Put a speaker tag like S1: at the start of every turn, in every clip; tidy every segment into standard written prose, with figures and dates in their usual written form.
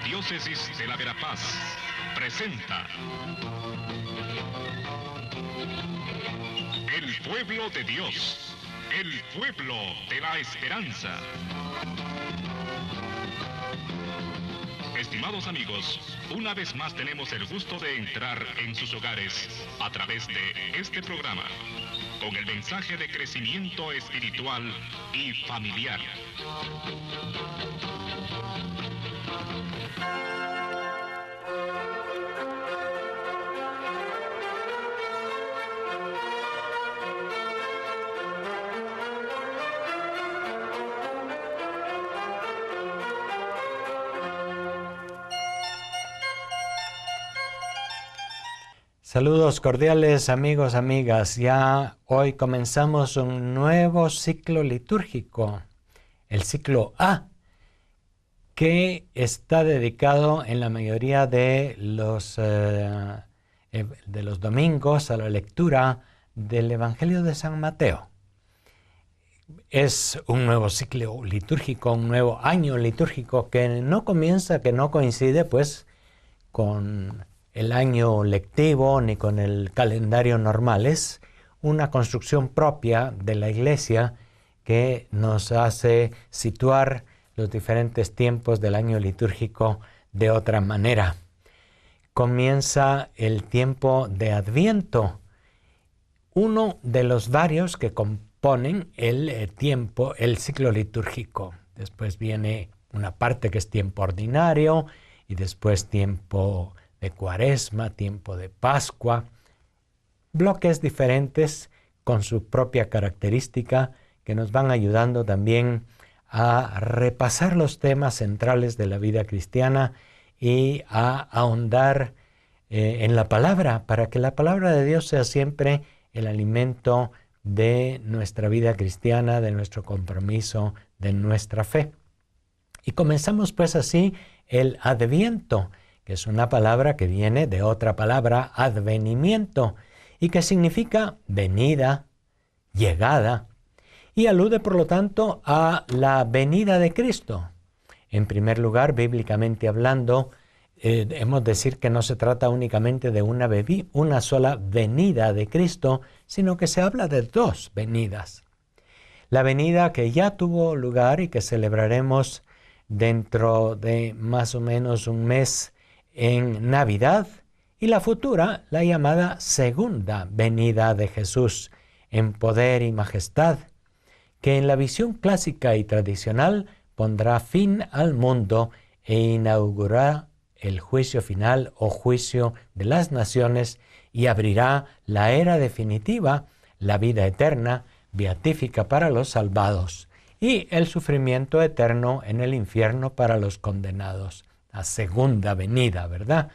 S1: Diócesis de la Verapaz presenta El Pueblo de Dios, el pueblo de la esperanza. Estimados amigos, una vez más tenemos el gusto de entrar en sus hogares a través de este programa, con el mensaje de crecimiento espiritual y familiar.
S2: Saludos cordiales amigos, amigas. Ya hoy comenzamos un nuevo ciclo litúrgico, el ciclo A, que está dedicado en la mayoría de los domingos a la lectura del Evangelio de San Mateo. Es un nuevo ciclo litúrgico, un nuevo año litúrgico que no coincide pues con el año lectivo ni con el calendario normal. Es una construcción propia de la Iglesia que nos hace situar los diferentes tiempos del año litúrgico de otra manera. Comienza el tiempo de Adviento, uno de los varios que componen el ciclo litúrgico. Después viene una parte que es tiempo ordinario y después tiempo de Cuaresma, tiempo de Pascua, bloques diferentes con su propia característica que nos van ayudando también a repasar los temas centrales de la vida cristiana y a ahondar en la palabra, para que la palabra de Dios sea siempre el alimento de nuestra vida cristiana, de nuestro compromiso, de nuestra fe. Y comenzamos pues así el Adviento, que es una palabra que viene de otra palabra, advenimiento, y que significa venida, llegada, y alude por lo tanto a la venida de Cristo. En primer lugar, bíblicamente hablando, hemos de decir que no se trata únicamente de una sola venida de Cristo, sino que se habla de dos venidas. La venida que ya tuvo lugar y que celebraremos dentro de más o menos un mes en Navidad, y la futura, la llamada segunda venida de Jesús en poder y majestad, que en la visión clásica y tradicional pondrá fin al mundo e inaugurará el juicio final o juicio de las naciones y abrirá la era definitiva, la vida eterna, beatífica para los salvados, y el sufrimiento eterno en el infierno para los condenados. La segunda venida, ¿verdad?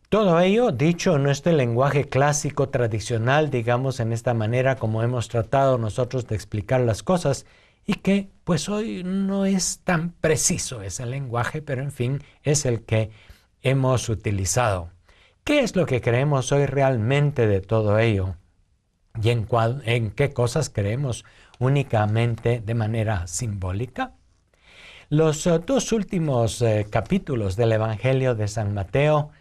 S2: Todo ello dicho en nuestro lenguaje clásico tradicional, digamos en esta manera como hemos tratado nosotros de explicar las cosas, y que pues hoy no es tan preciso ese lenguaje, pero en fin, es el que hemos utilizado. ¿Qué es lo que creemos hoy realmente de todo ello? ¿Y en qué cosas creemos únicamente de manera simbólica? Los dos últimos capítulos del Evangelio de San Mateo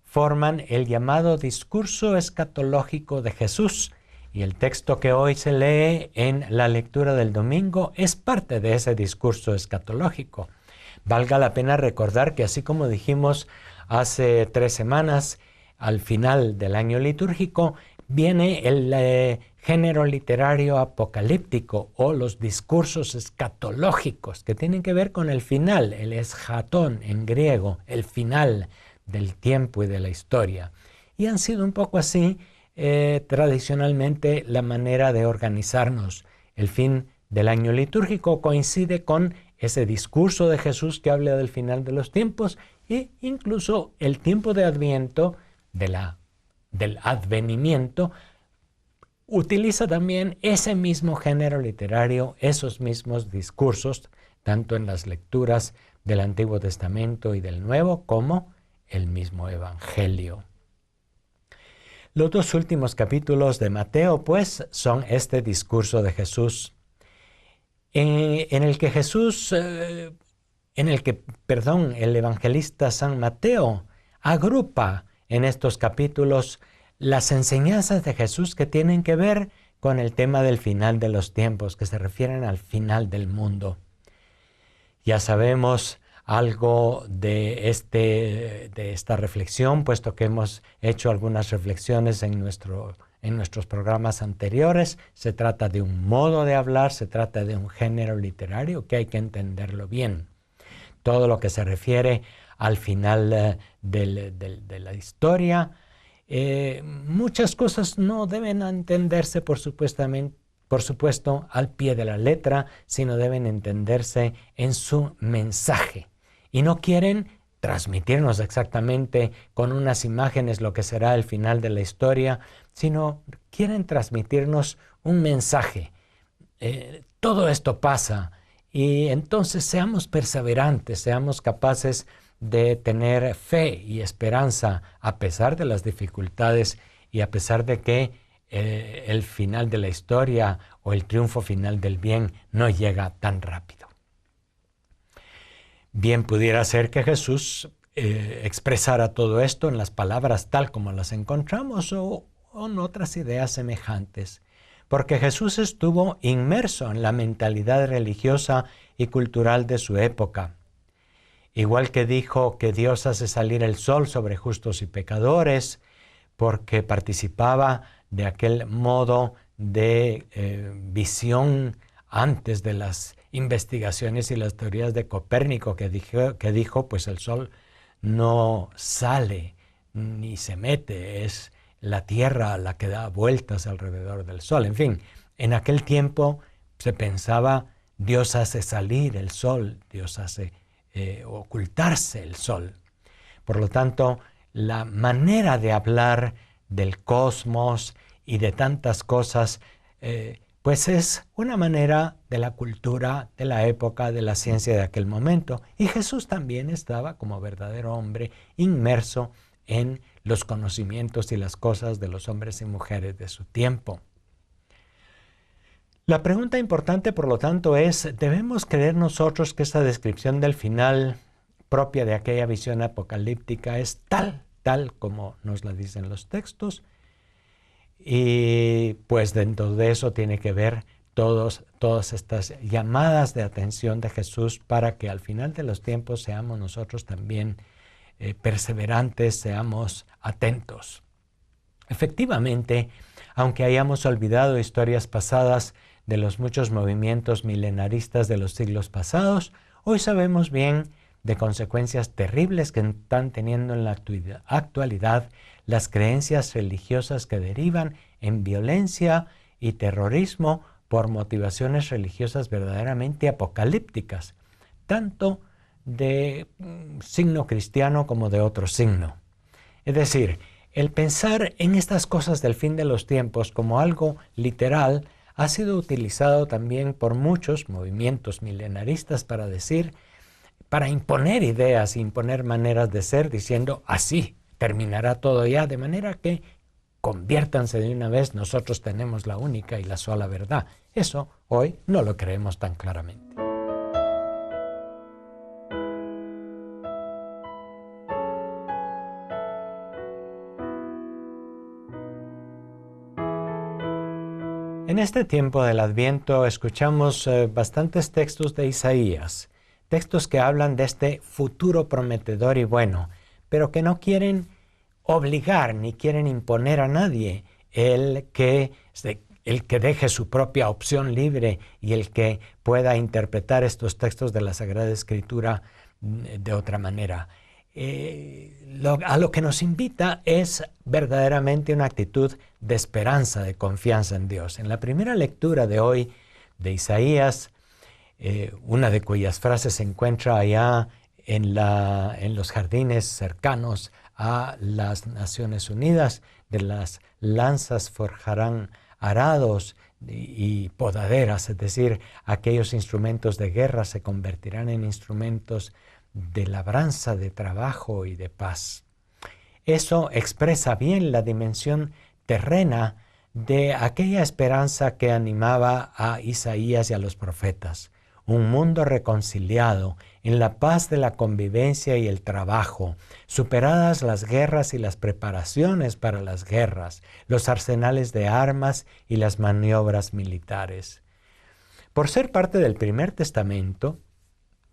S2: forman el llamado discurso escatológico de Jesús, y el texto que hoy se lee en la lectura del domingo es parte de ese discurso escatológico. Valga la pena recordar que, así como dijimos hace 3 semanas, al final del año litúrgico viene el género literario apocalíptico o los discursos escatológicos que tienen que ver con el final, el eschatón en griego, el final del tiempo y de la historia. Y han sido un poco así tradicionalmente la manera de organizarnos. El fin del año litúrgico coincide con ese discurso de Jesús que habla del final de los tiempos, e incluso el tiempo de Adviento, del advenimiento, utiliza también ese mismo género literario, esos mismos discursos, tanto en las lecturas del Antiguo Testamento y del Nuevo, como el mismo Evangelio. Los dos últimos capítulos de Mateo, pues, son este discurso de Jesús, en el que Jesús en el que, el evangelista San Mateo agrupa en estos capítulos las enseñanzas de Jesús que tienen que ver con el tema del final de los tiempos, que se refieren al final del mundo. Ya sabemos algo de esta reflexión, puesto que hemos hecho algunas reflexiones en nuestros programas anteriores. Se trata de un modo de hablar, se trata de un género literario que hay que entenderlo bien. Todo lo que se refiere al final de la historia, muchas cosas no deben entenderse por supuesto al pie de la letra, sino deben entenderse en su mensaje. Y no quieren transmitirnos exactamente con unas imágenes lo que será el final de la historia, sino quieren transmitirnos un mensaje. Todo esto pasa y entonces seamos perseverantes, seamos capaces de tener fe y esperanza a pesar de las dificultades y a pesar de que el final de la historia o el triunfo final del bien no llega tan rápido. Bien pudiera ser que Jesús expresara todo esto en las palabras tal como las encontramos o en otras ideas semejantes, porque Jesús estuvo inmerso en la mentalidad religiosa y cultural de su época. Igual que dijo que Dios hace salir el sol sobre justos y pecadores, porque participaba de aquel modo de visión antes de las investigaciones y las teorías de Copérnico que dijo, pues el sol no sale ni se mete, es la Tierra la que da vueltas alrededor del sol. En fin, en aquel tiempo se pensaba, Dios hace salir el sol, Dios hace ocultarse el sol. Por lo tanto, la manera de hablar del cosmos y de tantas cosas, pues es una manera de la cultura de la época, de la ciencia de aquel momento. Y Jesús también estaba, como verdadero hombre, inmerso en los conocimientos y las cosas de los hombres y mujeres de su tiempo. La pregunta importante, por lo tanto, es, ¿debemos creer nosotros que esta descripción del final propia de aquella visión apocalíptica es tal como nos la dicen los textos? Y pues dentro de eso tiene que ver todas estas llamadas de atención de Jesús para que al final de los tiempos seamos nosotros también perseverantes, seamos atentos. Efectivamente, aunque hayamos olvidado historias pasadas de los muchos movimientos milenaristas de los siglos pasados, hoy sabemos bien de consecuencias terribles que están teniendo en la actualidad las creencias religiosas que derivan en violencia y terrorismo por motivaciones religiosas verdaderamente apocalípticas, tanto de signo cristiano como de otro signo. Es decir, el pensar en estas cosas del fin de los tiempos como algo literal ha sido utilizado también por muchos movimientos milenaristas para imponer ideas, imponer maneras de ser, diciendo así terminará todo ya, de manera que conviértanse de una vez, nosotros tenemos la única y la sola verdad. Eso hoy no lo creemos tan claramente. En este tiempo del Adviento escuchamos bastantes textos de Isaías, textos que hablan de este futuro prometedor y bueno, pero que no quieren obligar ni quieren imponer a nadie el que deje su propia opción libre y el que pueda interpretar estos textos de la Sagrada Escritura de otra manera. A lo que nos invita es verdaderamente una actitud de esperanza, de confianza en Dios. En la primera lectura de hoy de Isaías, una de cuyas frases se encuentra allá en los jardines cercanos a las Naciones Unidas, de las lanzas forjarán arados y podaderas, es decir, aquellos instrumentos de guerra se convertirán en instrumentos de labranza, de trabajo y de paz. Eso expresa bien la dimensión terrena de aquella esperanza que animaba a Isaías y a los profetas. un mundo reconciliado, en la paz de la convivencia y el trabajo, superadas las guerras y las preparaciones para las guerras, los arsenales de armas y las maniobras militares. Por ser parte del Primer Testamento,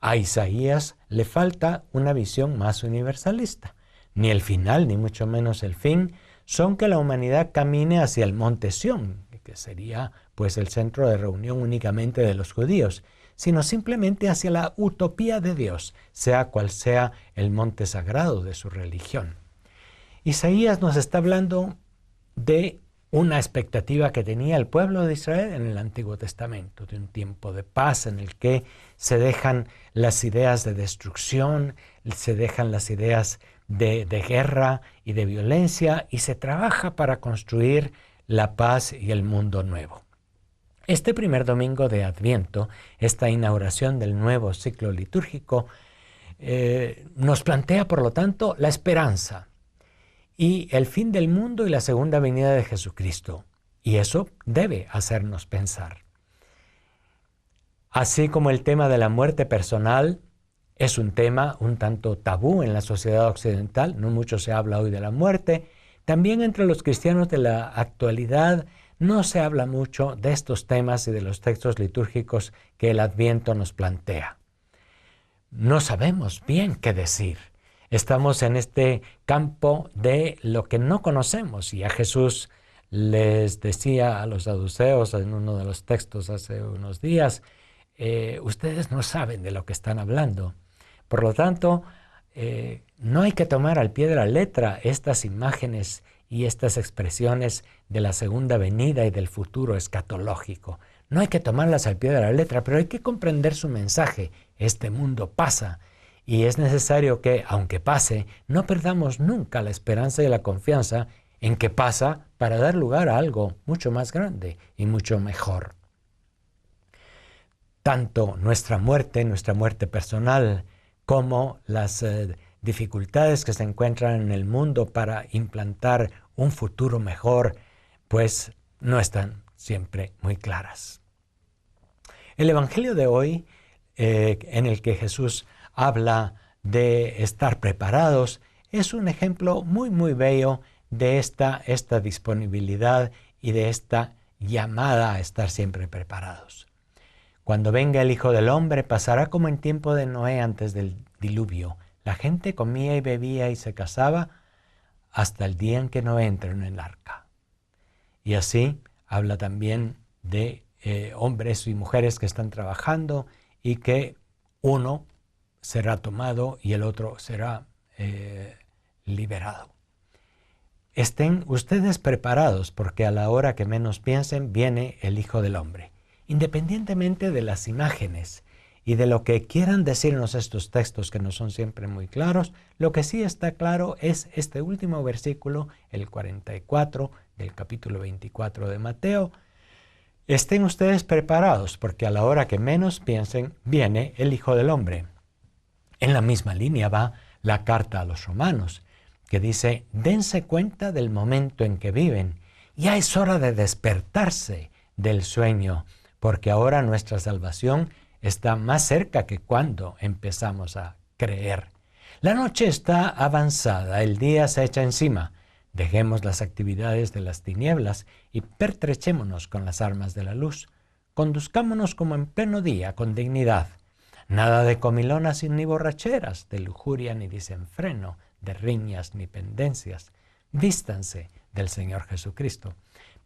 S2: a Isaías le falta una visión más universalista. Ni el final, ni mucho menos el fin, son que la humanidad camine hacia el monte Sión, que sería pues el centro de reunión únicamente de los judíos, sino simplemente hacia la utopía de Dios, sea cual sea el monte sagrado de su religión. Isaías nos está hablando de una expectativa que tenía el pueblo de Israel en el Antiguo Testamento, de un tiempo de paz en el que se dejan las ideas de destrucción, se dejan las ideas de guerra y de violencia y se trabaja para construir la paz y el mundo nuevo. Este primer domingo de Adviento, esta inauguración del nuevo ciclo litúrgico, nos plantea, por lo tanto, la esperanza y el fin del mundo y la segunda venida de Jesucristo. Y eso debe hacernos pensar. Así como el tema de la muerte personal es un tema un tanto tabú en la sociedad occidental, no mucho se habla hoy de la muerte, también entre los cristianos de la actualidad no se habla mucho de estos temas y de los textos litúrgicos que el Adviento nos plantea. No sabemos bien qué decir. Estamos en este campo de lo que no conocemos y a Jesús les decía a los saduceos en uno de los textos hace unos días, ustedes no saben de lo que están hablando. Por lo tanto, no hay que tomar al pie de la letra estas imágenes y estas expresiones de la segunda venida y del futuro escatológico. No hay que tomarlas al pie de la letra, pero hay que comprender su mensaje. Este mundo pasa y es necesario que, aunque pase, no perdamos nunca la esperanza y la confianza en que pasa para dar lugar a algo mucho más grande y mucho mejor. Tanto nuestra muerte personal, como las dificultades que se encuentran en el mundo para implantar un futuro mejor, pues no están siempre muy claras. El Evangelio de hoy, en el que Jesús habla de estar preparados, es un ejemplo muy, muy bello de esta disponibilidad y de esta llamada a estar siempre preparados. Cuando venga el Hijo del Hombre, pasará como en tiempo de Noé antes del diluvio. La gente comía y bebía y se casaba hasta el día en que Noé entró en el arca. Y así habla también de hombres y mujeres que están trabajando y que uno será tomado y el otro será liberado. Estén ustedes preparados porque a la hora que menos piensen viene el Hijo del Hombre. Independientemente de las imágenes y de lo que quieran decirnos estos textos que no son siempre muy claros, lo que sí está claro es este último versículo, el 44 del capítulo 24 de Mateo. Estén ustedes preparados porque a la hora que menos piensen viene el Hijo del Hombre. En la misma línea va la carta a los romanos, que dice, dense cuenta del momento en que viven. Ya es hora de despertarse del sueño, porque ahora nuestra salvación está más cerca que cuando empezamos a creer. La noche está avanzada, el día se echa encima. Dejemos las actividades de las tinieblas y pertrechémonos con las armas de la luz. Conduzcámonos como en pleno día, con dignidad. Nada de comilonas ni borracheras, de lujuria ni desenfreno, de riñas ni pendencias. Vístanse del Señor Jesucristo.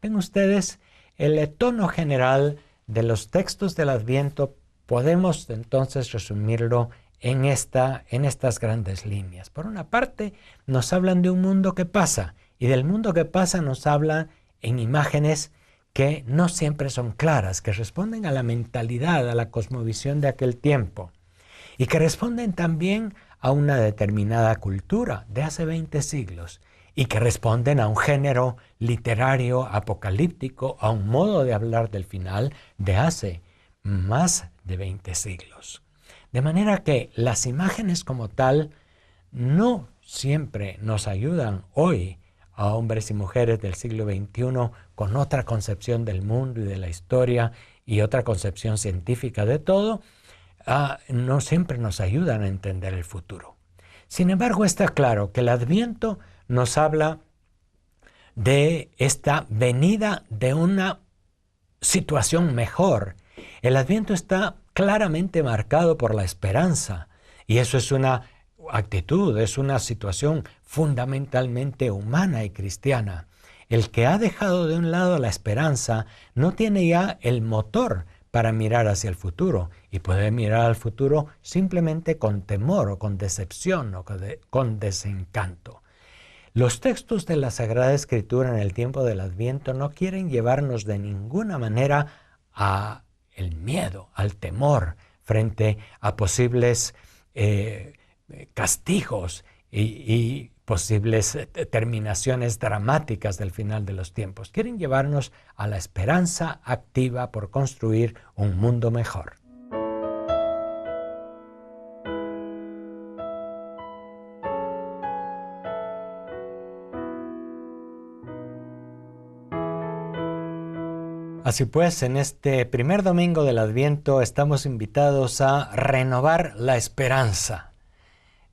S2: Ven ustedes el tono general de los textos del Adviento. Podemos entonces resumirlo en estas grandes líneas. Por una parte, nos hablan de un mundo que pasa, y del mundo que pasa nos hablan en imágenes que no siempre son claras, que responden a la mentalidad, a la cosmovisión de aquel tiempo, y que responden también a una determinada cultura de hace 20 siglos, y que responden a un género literario apocalíptico, a un modo de hablar del final de hace más de 20 siglos. De manera que las imágenes como tal no siempre nos ayudan hoy a hombres y mujeres del siglo XXI con otra concepción del mundo y de la historia y otra concepción científica de todo, no siempre nos ayudan a entender el futuro. Sin embargo, está claro que el Adviento nos habla de esta venida de una situación mejor. El Adviento está claramente marcado por la esperanza, y eso es una actitud, es una situación fundamentalmente humana y cristiana. El que ha dejado de un lado la esperanza no tiene ya el motor para mirar hacia el futuro, y puede mirar al futuro simplemente con temor o con decepción o con desencanto. Los textos de la Sagrada Escritura en el tiempo del Adviento no quieren llevarnos de ninguna manera a el miedo, al temor frente a posibles castigos y posibles terminaciones dramáticas del final de los tiempos. Quieren llevarnos a la esperanza activa por construir un mundo mejor. Así pues, en este primer domingo del Adviento estamos invitados a renovar la esperanza.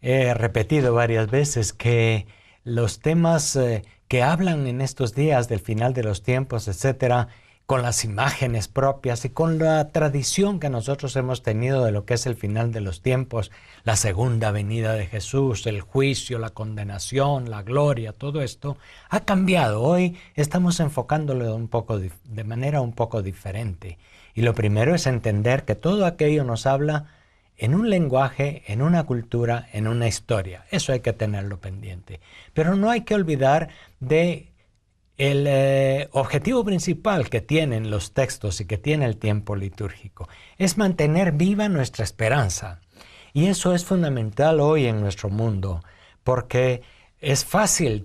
S2: He repetido varias veces que los temas que hablan en estos días del final de los tiempos, etcétera, con las imágenes propias y con la tradición que nosotros hemos tenido de lo que es el final de los tiempos, la segunda venida de Jesús, el juicio, la condenación, la gloria, todo esto ha cambiado. Hoy estamos enfocándolo de manera un poco diferente. Y lo primero es entender que todo aquello nos habla en un lenguaje, en una cultura, en una historia. Eso hay que tenerlo pendiente. Pero no hay que olvidar de el objetivo principal que tienen los textos y que tiene el tiempo litúrgico. Es mantener viva nuestra esperanza. Y eso es fundamental hoy en nuestro mundo, porque es fácil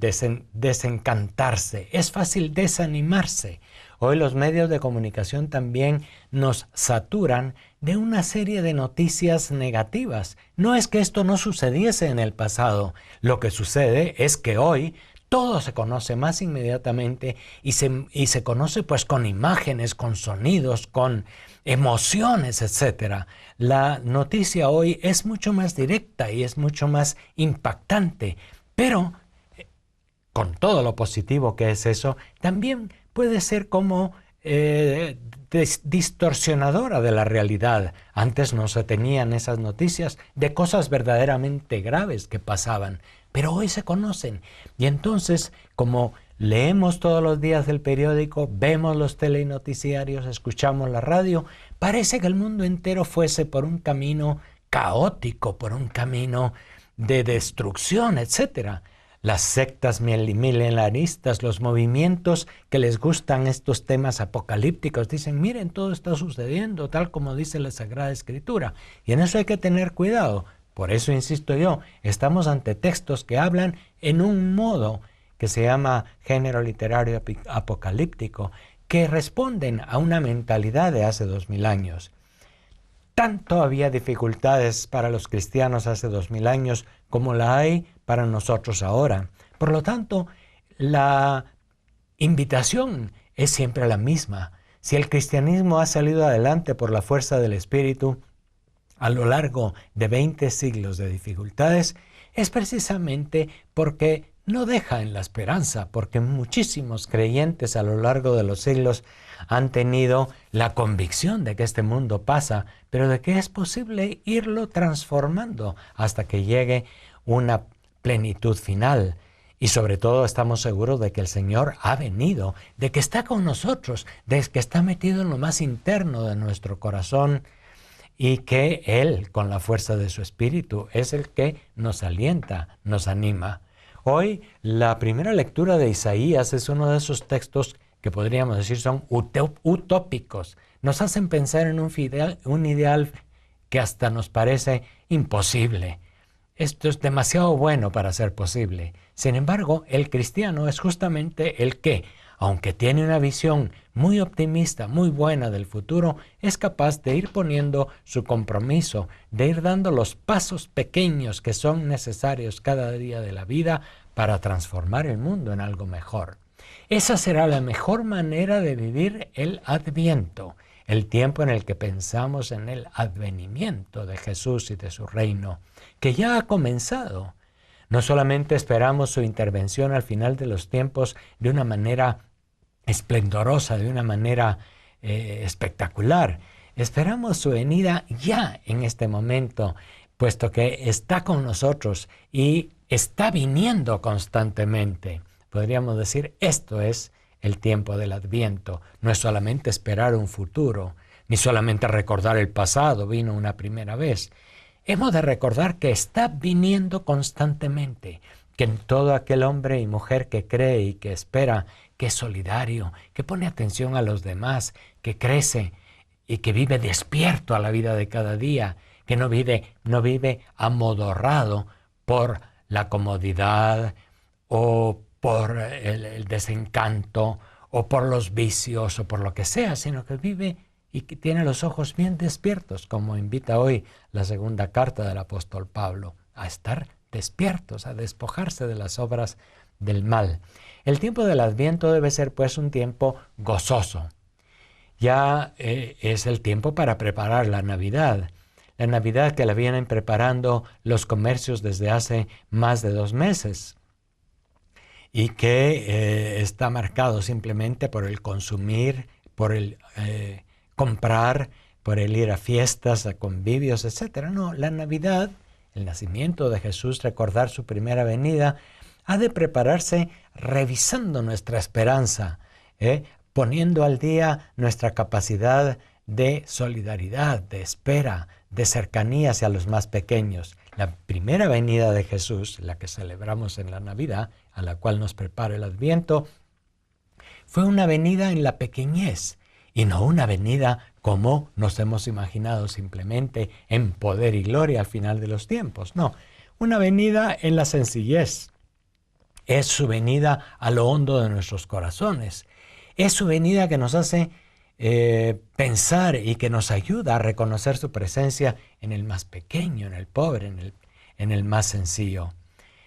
S2: desencantarse, es fácil desanimarse. Hoy los medios de comunicación también nos saturan de una serie de noticias negativas. No es que esto no sucediese en el pasado. Lo que sucede es que hoy todo se conoce más inmediatamente y se conoce pues con imágenes, con sonidos, con emociones, etc. La noticia hoy es mucho más directa y es mucho más impactante, pero con todo lo positivo que es eso, también puede ser como distorsionadora de la realidad. Antes no se tenían esas noticias de cosas verdaderamente graves que pasaban, pero hoy se conocen. Y entonces, como leemos todos los días el periódico, vemos los telenoticiarios, escuchamos la radio, parece que el mundo entero fuese por un camino caótico, por un camino de destrucción, etc. Las sectas milenaristas, los movimientos que les gustan estos temas apocalípticos, dicen, miren, todo está sucediendo tal como dice la Sagrada Escritura. Y en eso hay que tener cuidado. Por eso, insisto yo, estamos ante textos que hablan en un modo que se llama género literario apocalíptico, que responden a una mentalidad de hace 2000 años. Tanto había dificultades para los cristianos hace 2000 años como la hay para nosotros ahora. Por lo tanto, la invitación es siempre la misma. Si el cristianismo ha salido adelante por la fuerza del Espíritu a lo largo de 20 siglos de dificultades, es precisamente porque no deja en la esperanza, porque muchísimos creyentes a lo largo de los siglos han tenido la convicción de que este mundo pasa, pero de que es posible irlo transformando hasta que llegue una plenitud final. Y sobre todo estamos seguros de que el Señor ha venido, de que está con nosotros, de que está metido en lo más interno de nuestro corazón y que Él, con la fuerza de su Espíritu, es el que nos alienta, nos anima. Hoy la primera lectura de Isaías es uno de esos textos que podríamos decir son utópicos. Nos hacen pensar en un ideal que hasta nos parece imposible. Esto es demasiado bueno para ser posible. Sin embargo, el cristiano es justamente el que, aunque tiene una visión muy optimista, muy buena del futuro, es capaz de ir poniendo su compromiso, de ir dando los pasos pequeños que son necesarios cada día de la vida para transformar el mundo en algo mejor. Esa será la mejor manera de vivir el Adviento. el tiempo en el que pensamos en el advenimiento de Jesús y de su reino, que ya ha comenzado. No solamente esperamos su intervención al final de los tiempos de una manera esplendorosa, de una manera espectacular, esperamos su venida ya en este momento, puesto que está con nosotros y está viniendo constantemente. Podríamos decir, esto es el tiempo del Adviento. No es solamente esperar un futuro, ni solamente recordar el pasado, vino una primera vez. Hemos de recordar que está viniendo constantemente, que en todo aquel hombre y mujer que cree y que espera, que es solidario, que pone atención a los demás, que crece y que vive despierto a la vida de cada día, que no vive amodorrado por la comodidad o por el desencanto o por los vicios o por lo que sea, sino que vive y que tiene los ojos bien despiertos, como invita hoy la segunda carta del apóstol Pablo, a estar despiertos, a despojarse de las obras del mal. El tiempo del Adviento debe ser pues un tiempo gozoso. Ya es el tiempo para preparar la Navidad que la vienen preparando los comercios desde hace más de 2 meses y que está marcado simplemente por el consumir, por el comprar, por el ir a fiestas, a convivios, etc. No, la Navidad, el nacimiento de Jesús, recordar su primera venida, ha de prepararse revisando nuestra esperanza, poniendo al día nuestra capacidad de solidaridad, de espera, de cercanía hacia los más pequeños. La primera venida de Jesús, la que celebramos en la Navidad, a la cual nos prepara el Adviento, fue una venida en la pequeñez y no una venida como nos hemos imaginado simplemente en poder y gloria al final de los tiempos. No, una venida en la sencillez. Es su venida a lo hondo de nuestros corazones. Es su venida que nos hace pensar y que nos ayuda a reconocer su presencia en el más pequeño, en el pobre, en el más sencillo.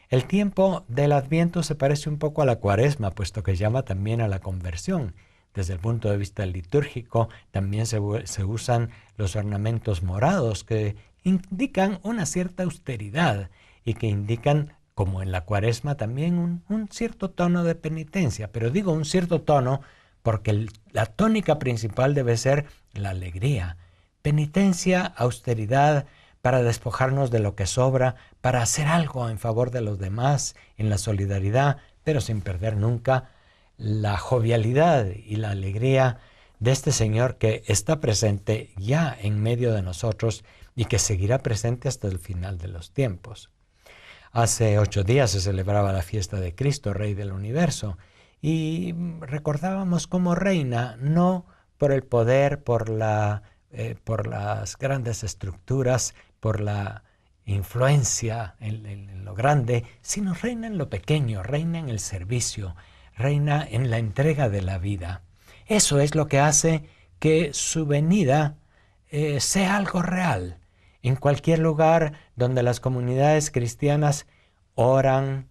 S2: El tiempo del Adviento se parece un poco a la Cuaresma, puesto que llama también a la conversión. Desde el punto de vista litúrgico, también se usan los ornamentos morados que indican una cierta austeridad y que indican, como en la Cuaresma, también un cierto tono de penitencia. Pero digo un cierto tono porque la tónica principal debe ser la alegría. Penitencia, austeridad, para despojarnos de lo que sobra, para hacer algo en favor de los demás, en la solidaridad, pero sin perder nunca la jovialidad y la alegría de este Señor que está presente ya en medio de nosotros y que seguirá presente hasta el final de los tiempos. Hace 8 días se celebraba la fiesta de Cristo, Rey del Universo, y recordábamos cómo reina, no por el poder, por las grandes estructuras, por la influencia en lo grande, sino reina en lo pequeño, reina en el servicio, reina en la entrega de la vida. Eso es lo que hace que su venida sea algo real. En cualquier lugar donde las comunidades cristianas oran,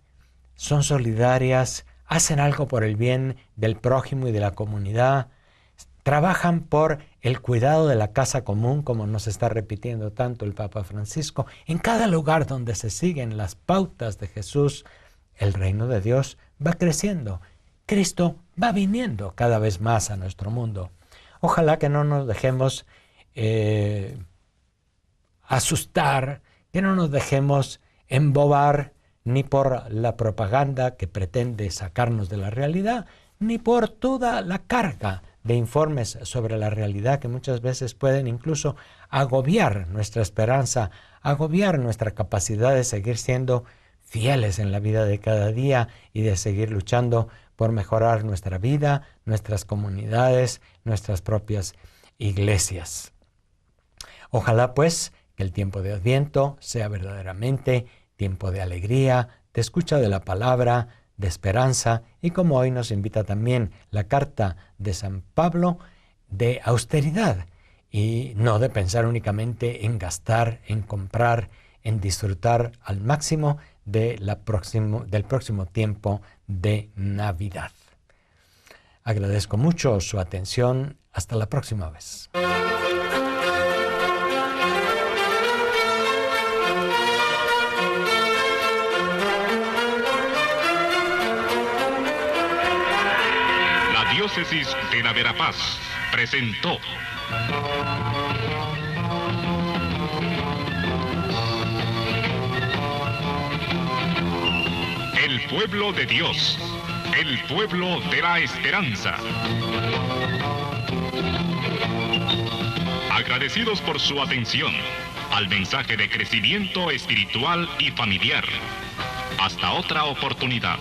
S2: son solidarias, hacen algo por el bien del prójimo y de la comunidad, trabajan por el cuidado de la casa común, como nos está repitiendo tanto el Papa Francisco. En cada lugar donde se siguen las pautas de Jesús, el reino de Dios va creciendo. Cristo va viniendo cada vez más a nuestro mundo. Ojalá que no nos dejemos asustar, que no nos dejemos embobar ni por la propaganda que pretende sacarnos de la realidad, ni por toda la carga de informes sobre la realidad que muchas veces pueden incluso agobiar nuestra esperanza, agobiar nuestra capacidad de seguir siendo fieles en la vida de cada día y de seguir luchando por mejorar nuestra vida, nuestras comunidades, nuestras propias iglesias. Ojalá pues que el tiempo de Adviento sea verdaderamente tiempo de alegría, de escucha de la palabra, de esperanza y, como hoy nos invita también la carta de San Pablo, de austeridad y no de pensar únicamente en gastar, en comprar, en disfrutar al máximo del próximo tiempo de Navidad. Agradezco mucho su atención. Hasta la próxima vez.
S1: Diócesis de la Verapaz presentó El pueblo de Dios, el pueblo de la esperanza. Agradecidos por su atención al mensaje de crecimiento espiritual y familiar. Hasta otra oportunidad.